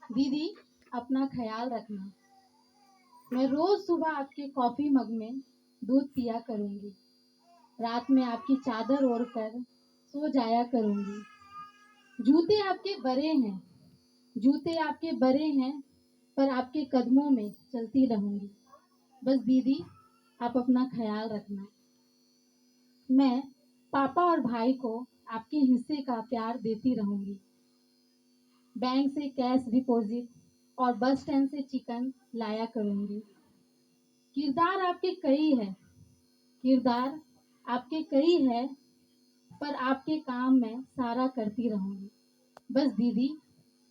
दीदी, अपना ख्याल रखना। मैं रोज सुबह आपके कॉफी मग में दूध पिया करूंगी। रात में आपकी चादर ओढ़ कर सो जाया करूंगी। जूते आपके बड़े हैं, जूते आपके बड़े हैं, पर आपके कदमों में चलती रहूंगी। बस दीदी, आप अपना ख्याल रखना। मैं पापा और भाई को आपके हिस्से का प्यार देती रहूंगी। बैंक से कैश डिपॉजिट और बस स्टैंड से चिकन लाया करूंगी। किरदार आपके कई है, किरदार आपके कई है, पर आपके काम मैं सारा करती रहूंगी। बस दीदी,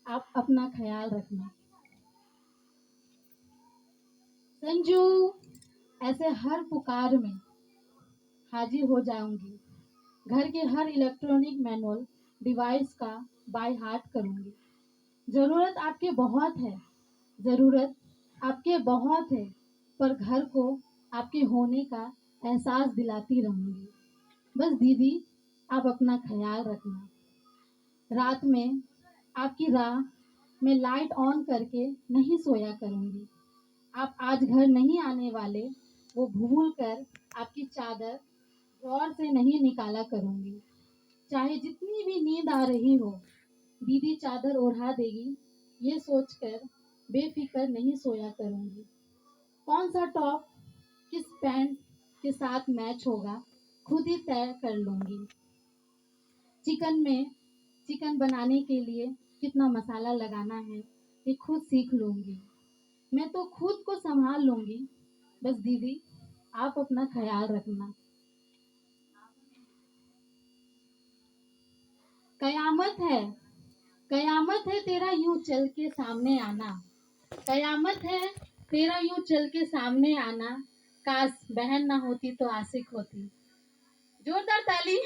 आप अपना ख्याल रखना। संजू, ऐसे हर पुकार में हाजिर हो जाऊंगी। घर के हर इलेक्ट्रॉनिक मैनुअल डिवाइस का बाय हार्ट करूंगी। जरूरत आपके बहुत है, जरूरत आपके बहुत है, पर घर को आपके होने का एहसास दिलाती रहूंगी। बस दीदी, आप अपना ख्याल रखना। रात में आपकी राह में लाइट ऑन करके नहीं सोया करूंगी। आप आज घर नहीं आने वाले, वो भूल कर आपकी चादर ड्रॉर से नहीं निकाला करूंगी। चाहे जितनी भी नींद आ रही हो, दीदी चादर ओढ़ा देगी, ये सोचकर बेफिक्र नहीं सोया करूंगी। कौन सा टॉप किस पैंट के साथ मैच होगा, खुद ही तय कर लूंगी। चिकन में चिकन बनाने के लिए कितना मसाला लगाना है, ये खुद सीख लूंगी। मैं तो खुद को संभाल लूंगी। बस दीदी, आप अपना ख्याल रखना। कयामत है, कयामत है तेरा यूं चल के सामने आना। कयामत है तेरा यूं चल के सामने आना। काश बहन ना होती तो आशिक होती। जोरदार ताली।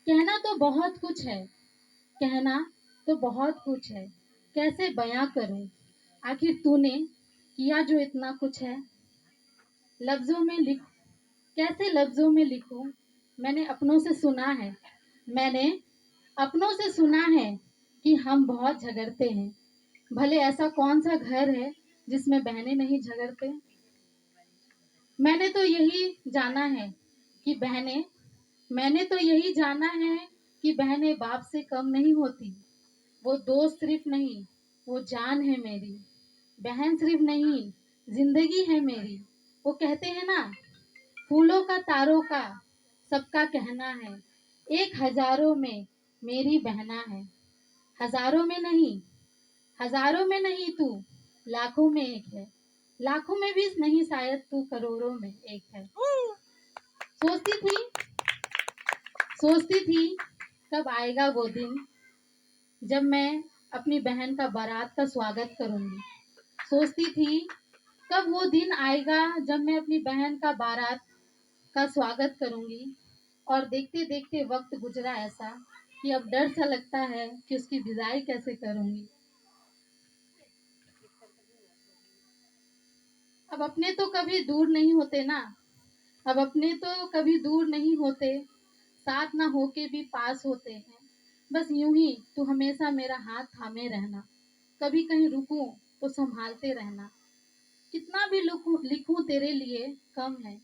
कहना तो बहुत कुछ है, कहना तो बहुत कुछ है, कैसे बयां करूं। आखिर तूने किया जो इतना कुछ है। लफ्जों में लिख, कैसे लफ्जों में लिखूं। मैंने अपनों से सुना है, मैंने अपनों से सुना है कि हम बहुत झगड़ते हैं। भले ऐसा कौन सा घर है जिसमें बहनें नहीं झगड़ते। मैंने तो यही जाना है कि बहनें मैंने तो यही जाना है कि बहनें बाप से कम नहीं होती। वो दोस्त सिर्फ नहीं, वो जान है मेरी। बहन सिर्फ नहीं, जिंदगी है मेरी। वो कहते हैं ना, फूलों का तारों का सबका कहना है, एक हजारों में मेरी बहना है। हजारों में नहीं, हजारों में नहीं तू, लाखों में एक है। लाखों में भी नहीं, शायद तू करोड़ों में एक है। सोचती थी, सोचती थी कब आएगा वो दिन जब मैं अपनी बहन का बारात का स्वागत करूंगी। सोचती थी कब वो दिन आएगा जब मैं अपनी बहन का बारात का स्वागत करूंगी। और देखते देखते वक्त गुजरा ऐसा कि अब डर सा लगता है कि उसकी विदाई कैसे करूंगी। अब अपने तो कभी दूर नहीं होते ना, अब अपने तो कभी दूर नहीं होते, साथ ना होके भी पास होते हैं। बस यूं ही तू हमेशा मेरा हाथ थामे रहना। कभी कहीं रुकूं तो संभालते रहना। कितना भी लिखूं तेरे लिए कम है,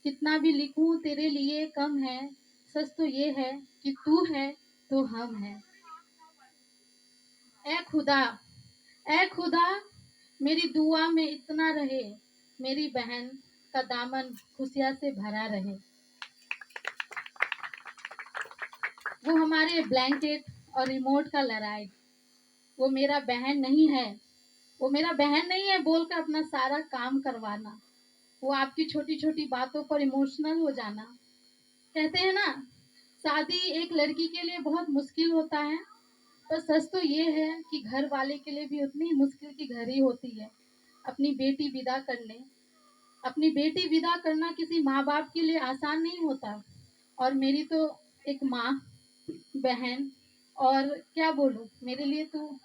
कितना भी लिखूं तेरे लिए कम है। सच तो ये है कि तू है तो हम हैं। ए खुदा, ए खुदा, मेरी दुआ में इतना रहे, मेरी बहन का दामन खुशियां से भरा रहे। वो हमारे ब्लैंकेट और रिमोट का लड़ाई, वो मेरा बहन नहीं है, वो मेरा बहन नहीं है बोलकर अपना सारा काम करवाना। वो आपकी छोटी छोटी बातों पर इमोशनल हो जाना। कहते हैं ना, शादी एक लड़की के लिए बहुत मुश्किल होता है, पर सच तो ये है कि घर वाले के लिए भी उतनी मुश्किल की घड़ी होती है। अपनी बेटी विदा करने अपनी बेटी विदा करना किसी माँ बाप के लिए आसान नहीं होता। और मेरी तो एक माँ, बहन, और क्या बोलूं, मेरे लिए तू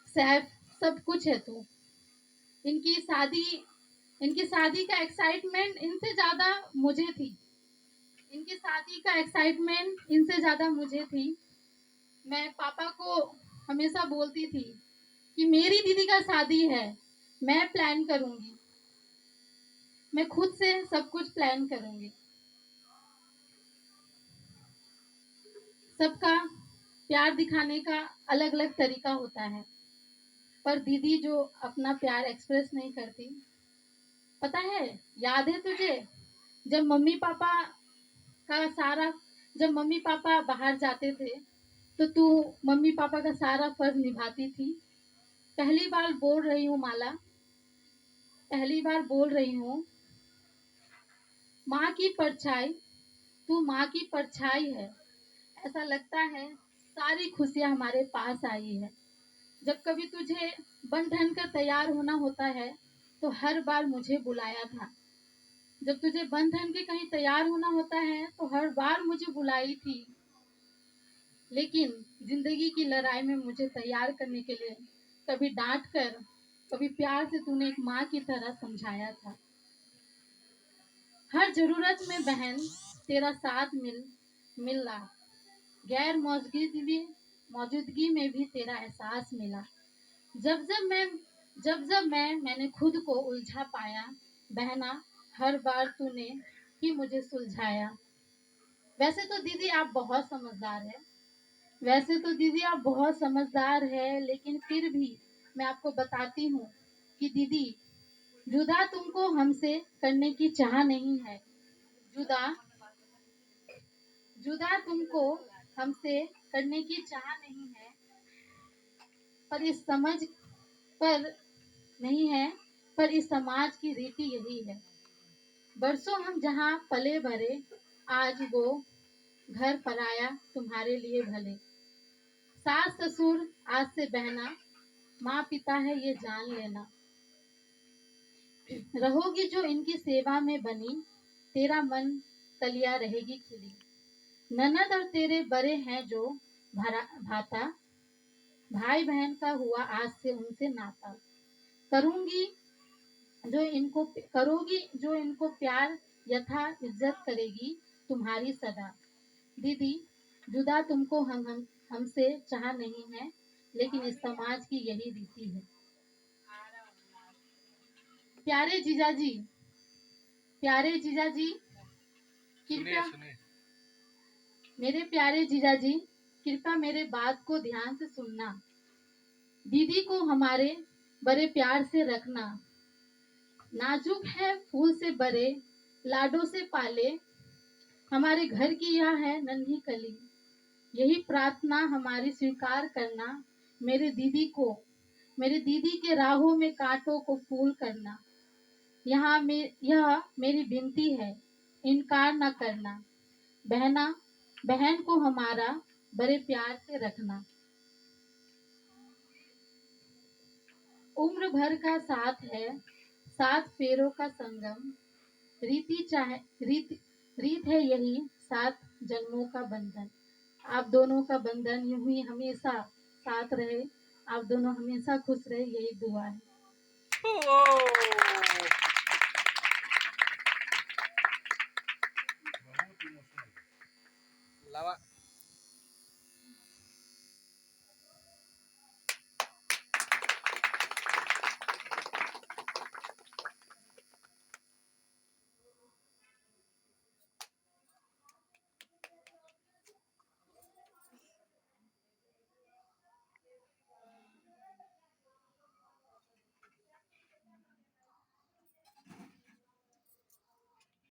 सैफ सब कुछ है तू। इनकी शादी इनकी शादी का एक्साइटमेंट इनसे ज्यादा मुझे थी, इनकी शादी का एक्साइटमेंट इनसे ज्यादा मुझे थी। मैं पापा को हमेशा बोलती थी कि मेरी दीदी का शादी है, मैं प्लान करूंगी, मैं खुद से सब कुछ प्लान करूंगी। सबका प्यार दिखाने का अलग अलग तरीका होता है, पर दीदी जो अपना प्यार एक्सप्रेस नहीं करती, पता है, याद है तुझे, जब मम्मी पापा का सारा जब मम्मी पापा बाहर जाते थे तो तू मम्मी पापा का सारा फर्ज निभाती थी। पहली बार बोल रही हूँ माला, पहली बार बोल रही हूँ, माँ की परछाई, तू माँ की परछाई है। ऐसा लगता है सारी खुशियाँ हमारे पास आई है। जब कभी तुझे बन ठन कर तैयार होना होता है तो हर बार मुझे बुलाया था। जब तुझे बन ठन के कहीं तैयार होना होता है तो हर बार मुझे बुलाई थी। लेकिन जिंदगी की लड़ाई में मुझे तैयार करने के लिए कभी डांट कर, कभी प्यार से तूने एक माँ की तरह समझाया था। हर जरूरत में बहन तेरा साथ मिला, गैर मौजूदगी में भी तेरा एहसास मिला। जब जब मैं मैंने खुद को उलझा पाया, बहना, हर बार तूने ही मुझे सुलझाया। वैसे तो दीदी आप बहुत समझदार है, वैसे तो दीदी आप बहुत समझदार है, लेकिन फिर भी मैं आपको बताती हूँ कि दीदी, जुदा तुमको हमसे करने की चाह नहीं है। जुदा जुदा तुमको हमसे करने की चाह नहीं है, पर इस समझ पर नहीं है, पर इस समाज की रीति यही है। बरसों हम जहाँ पले भरे, आज वो घर पराया तुम्हारे लिए भले। सास ससुर आज से बहना, माँ पिता है ये जान लेना। रहोगी जो इनकी सेवा में बनी, तेरा मन कलिया रहेगी खिली। ननद और तेरे बड़े हैं जो भाता, भाई बहन का हुआ आज से उनसे नाता। करूंगी करोगी जो इनको प्यार यथा इज्जत करेगी तुम्हारी सदा। दीदी, जुदा तुमको हमसे चाह नहीं है, लेकिन इस समाज की यही रीति है। प्यारे जीजाजी, प्यारे जीजाजी, कृपया मेरे प्यारे जीजाजी, कृपया मेरे बात को ध्यान से सुनना। दीदी को हमारे बड़े प्यार से रखना। नाजुक है फूल से बड़े, लाडों से पाले, हमारे घर की यह है नन्ही कली। यही प्रार्थना हमारी स्वीकार करना। मेरे दीदी को मेरे दीदी के राहों में कांटों को फूल करना। यह मेरी विनती है, इनकार न करना। बहना, बहन को हमारा बड़े प्यार से रखना। उम्र भर का साथ है, सात फेरों का संगम। रीति चाहे रीत रीत है यही, सात जन्मों का बंधन। आप दोनों का बंधन यूं ही हमेशा साथ रहे, आप दोनों हमेशा खुश रहे, यही दुआ है। लावा